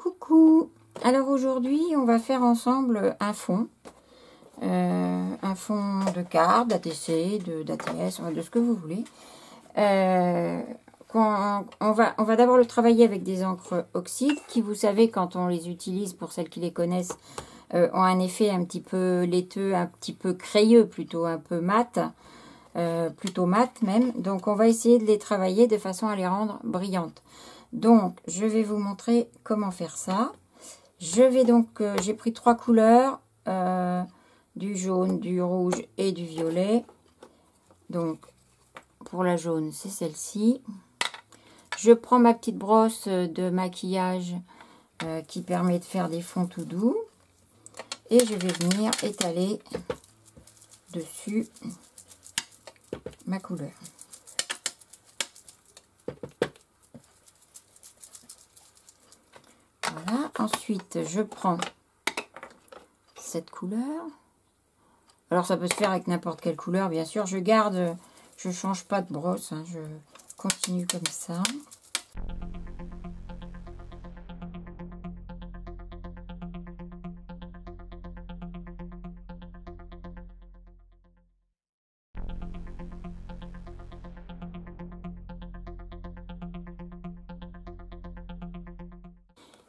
Coucou! Alors aujourd'hui, on va faire ensemble un fond de carte, d'ATC, d'ATS, de ce que vous voulez. On va d'abord le travailler avec des encres oxyde qui, vous savez, quand on les utilise, pour celles qui les connaissent, ont un effet un petit peu laiteux, un petit peu crayeux, plutôt un peu mat, plutôt mat même. Donc on va essayer de les travailler de façon à les rendre brillantes. Donc je vais vous montrer comment faire ça. Je vais donc, j'ai pris 3 couleurs, du jaune, du rouge et du violet. Donc pour la jaune, c'est celle-ci. Je prends ma petite brosse de maquillage qui permet de faire des fonds tout doux. Et je vais venir étaler dessus ma couleur. Voilà. Ensuite, je prends cette couleur. Alors, ça peut se faire avec n'importe quelle couleur, bien sûr. Je garde, je change pas de brosse, hein, je continue comme ça.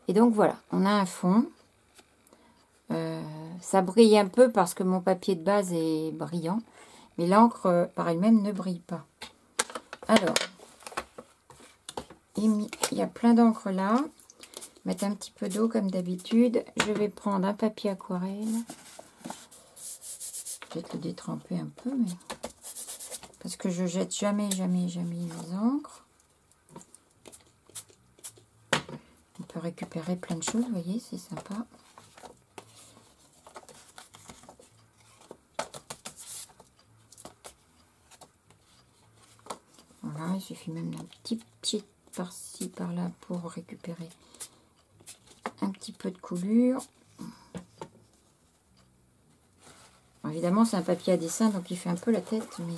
Et donc voilà, on a un fond. Ça brille un peu parce que mon papier de base est brillant. Mais l'encre par elle-même ne brille pas. Alors, il y a plein d'encre là. Mettre un petit peu d'eau comme d'habitude. Je vais prendre un papier aquarelle. Peut-être le détremper un peu, mais parce que je jette jamais les encres. On peut récupérer plein de choses, vous voyez, c'est sympa. Voilà, il suffit même d'un petit par-ci, par-là pour récupérer un petit peu de coulure. Bon, évidemment, c'est un papier à dessin, donc il fait un peu la tête, mais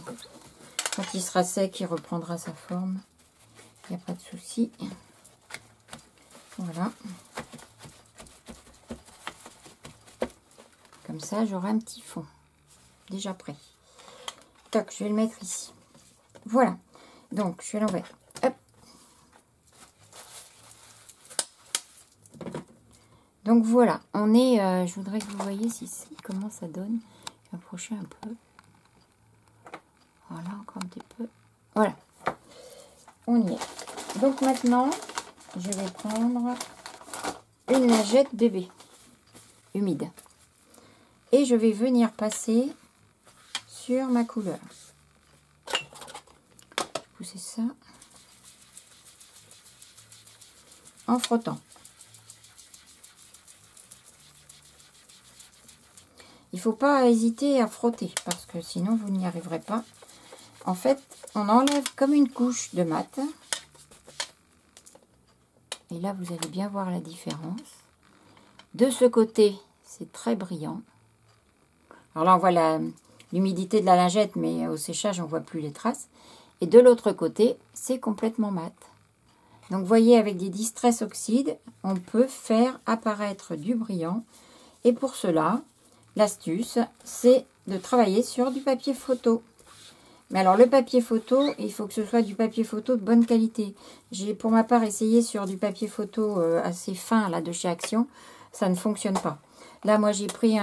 quand il sera sec, il reprendra sa forme. Il n'y a pas de souci. Voilà. Comme ça, j'aurai un petit fond déjà prêt. Toc, je vais le mettre ici. Voilà. Donc, je vais l'enlever. Hop. Donc, voilà. On est... je voudrais que vous voyez comment ça donne. Je vais approcher un peu. Voilà, encore un petit peu. Voilà. On y est. Donc, maintenant, je vais prendre une lingette bébé humide. Et je vais venir passer sur ma couleur. Pousser ça en frottant. Il ne faut pas hésiter à frotter parce que sinon vous n'y arriverez pas. En fait, on enlève comme une couche de mat. Et là, vous allez bien voir la différence. De ce côté, c'est très brillant. Alors là, on voit l'humidité de la lingette, mais au séchage, on ne voit plus les traces. Et de l'autre côté, c'est complètement mat. Donc, vous voyez, avec des Distress Oxyde, on peut faire apparaître du brillant. Et pour cela, l'astuce, c'est de travailler sur du papier photo. Mais alors, le papier photo, il faut que ce soit du papier photo de bonne qualité. J'ai pour ma part essayé sur du papier photo assez fin, là, de chez Action. Ça ne fonctionne pas. Là, moi, j'ai pris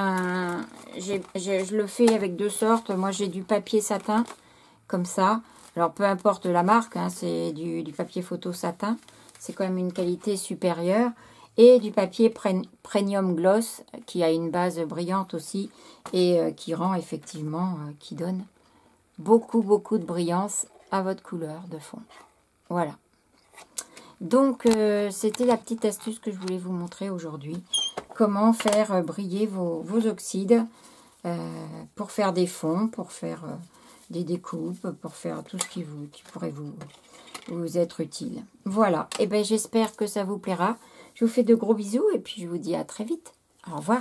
je le fais avec 2 sortes. Moi, j'ai du papier satin, comme ça. Alors, peu importe la marque, hein, c'est du papier photo satin. C'est quand même une qualité supérieure. Et du papier Premium Gloss, qui a une base brillante aussi. Et qui rend effectivement, qui donne beaucoup de brillance à votre couleur de fond. Voilà. Donc, c'était la petite astuce que je voulais vous montrer aujourd'hui. Comment faire briller vos oxydes pour faire des fonds, pour faire des découpes, pour faire tout ce qui pourrait vous être utile. Voilà, et bien j'espère que ça vous plaira. Je vous fais de gros bisous et puis je vous dis à très vite. Au revoir.